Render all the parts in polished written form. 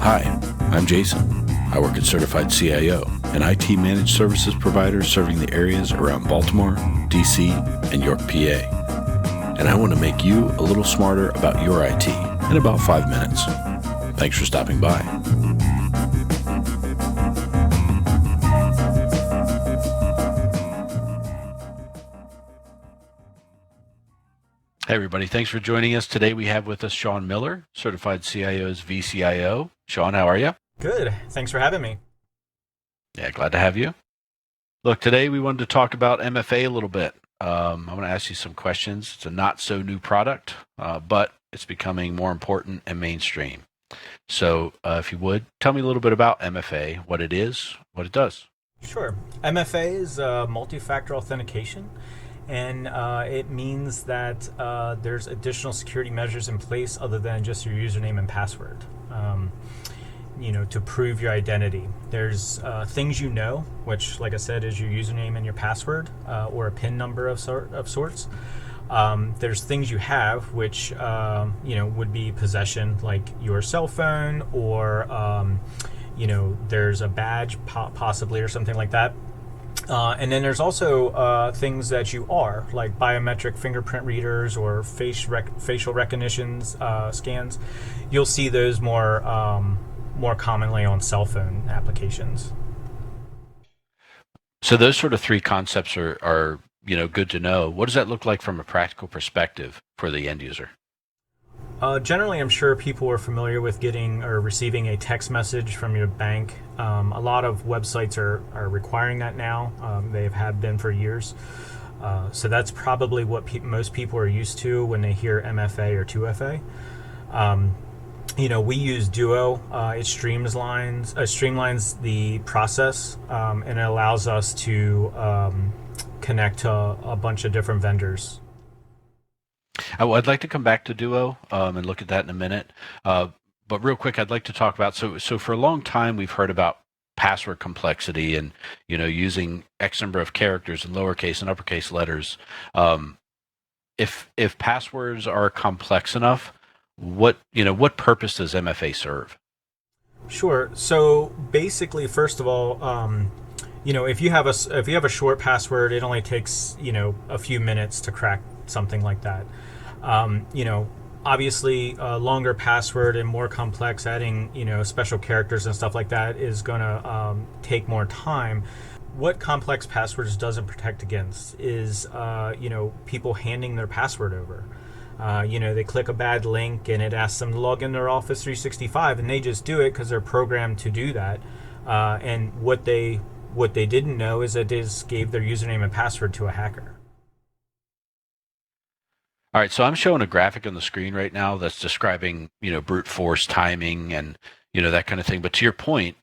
Hi, I'm Jason. I work at Certified CIO, an IT managed services provider serving the areas around Baltimore, DC, and York, PA. And I want to make you a little smarter about your IT in about 5 minutes. Thanks for stopping by. Hey everybody, thanks for joining us. Today we have with us Sean Miller, Certified CIO's VCIO. Sean, how are you? Good. Thanks for having me. Yeah, glad to have you. Look, today we wanted to talk about MFA a little bit. I'm going to ask you some questions. It's a not so new product, but it's becoming more important and mainstream. So if you would, tell me a little bit about MFA, what it is, what it does. Sure. MFA is multi-factor authentication, and it means that there's additional security measures in place other than just your username and password. To prove your identity. There's things which, like I said, is your username and your password, or a PIN number of sorts. There's things you have, which would be possession, like your cell phone, or there's a badge, possibly, or something like that. And then there's also things that you are, like biometric fingerprint readers or facial recognition scans. You'll see those more commonly on cell phone applications. So those sort of three concepts are good to know. What does that look like from a practical perspective for the end user? Generally, I'm sure people are familiar with getting or receiving a text message from your bank. A lot of websites are requiring that now. They have been for years. So that's probably what most people are used to when they hear MFA or 2FA. We use Duo. It streamlines the process, and it allows us to connect to a bunch of different vendors. I'd like to come back to Duo and look at that in a minute. But real quick, I'd like to talk about, so for a long time, we've heard about password complexity and, using X number of characters in lowercase and uppercase letters. If passwords are complex enough, what purpose does MFA serve? Sure. So basically, first of all, if you have a short password, it only takes a few minutes to crack something like that. Obviously, a longer password and more complex, adding special characters and stuff like that is going to take more time. What complex passwords doesn't protect against is people handing their password over. They click a bad link and it asks them to log in their Office 365, and they just do it because they're programmed to do that. And what they didn't know is that they just gave their username and password to a hacker. All right, so I'm showing a graphic on the screen right now that's describing, brute force timing and, that kind of thing. But to your point,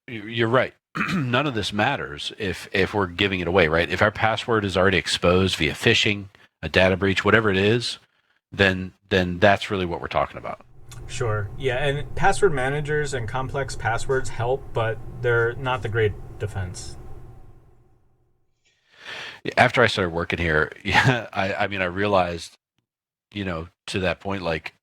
you're right. None of this matters if we're giving it away, right? If our password is already exposed via phishing, a data breach, whatever it is, then that's really what we're talking about. Sure. Yeah, and password managers and complex passwords help, but they're not the great defense. After I started working here, yeah, I realized, to that point, like,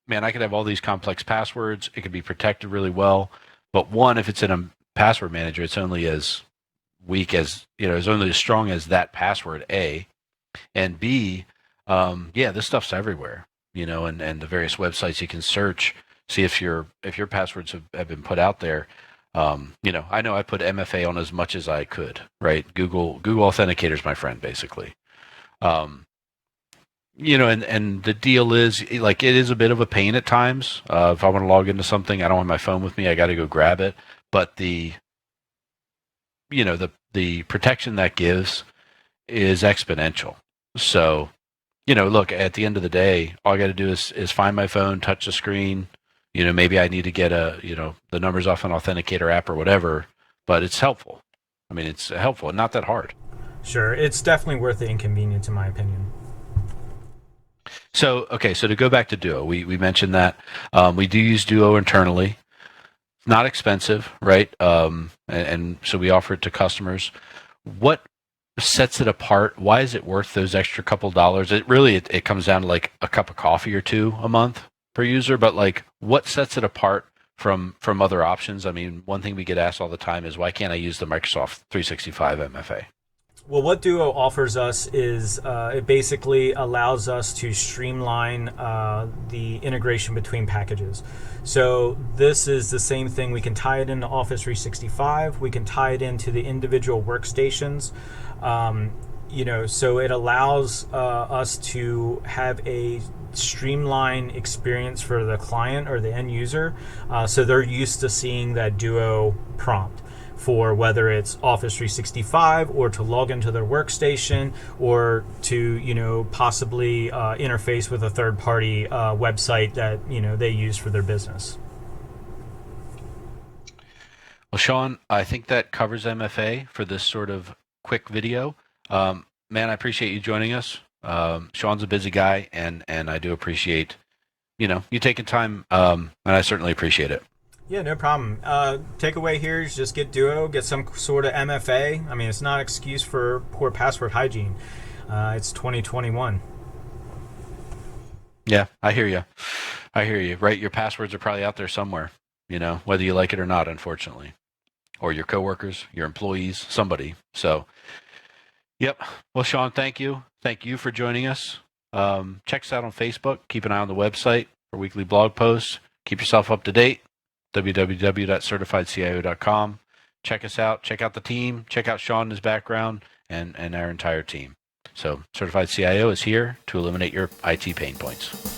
man, I could have all these complex passwords. It could be protected really well. But one, if it's in a password manager, it's only as weak as, it's only as strong as that password, A. And B, this stuff's everywhere, and the various websites you can search, see if your passwords have been put out there. I know I put MFA on as much as I could, right? Google Authenticator's my friend, basically. And the deal is, like, it is a bit of a pain at times. If I want to log into something, I don't have my phone with me, I got to go grab it. But the protection that gives is exponential. So, look, at the end of the day, all I got to do is find my phone, touch the screen. Maybe I need to get the numbers off an Authenticator app or whatever, but it's helpful. I mean, it's helpful and not that hard. Sure. It's definitely worth the inconvenience, in my opinion. So to go back to Duo, we mentioned that we do use Duo internally. It's not expensive, right? And so we offer it to customers. What sets it apart? Why is it worth those extra couple dollars? It comes down to like a cup of coffee or two a month, per user, but like what sets it apart from other options? I mean, one thing we get asked all the time is why can't I use the Microsoft 365 MFA? Well, what Duo offers us is it basically allows us to streamline the integration between packages. So this is the same thing. We can tie it into Office 365. We can tie it into the individual workstations. So it allows us to have a streamlined experience for the client or the end user. So they're used to seeing that Duo prompt for whether it's Office 365 or to log into their workstation or to possibly interface with a third-party website that they use for their business. Well, Sean, I think that covers MFA for this sort of quick video. Man, I appreciate you joining us. Sean's a busy guy, and I do appreciate you taking time, and I certainly appreciate it. Yeah, no problem. Takeaway here is just get Duo, get some sort of MFA. I mean, it's not an excuse for poor password hygiene. It's 2021. Yeah, I hear you. Right, your passwords are probably out there somewhere. Whether you like it or not, unfortunately, or your coworkers, your employees, somebody. So, yep. Well, Sean, thank you for joining us. Check us out on Facebook. Keep an eye on the website for weekly blog posts. Keep yourself up to date. www.certifiedcio.com. Check us out. Check out the team. Check out Sean and his background and our entire team. So Certified CIO is here to eliminate your IT pain points.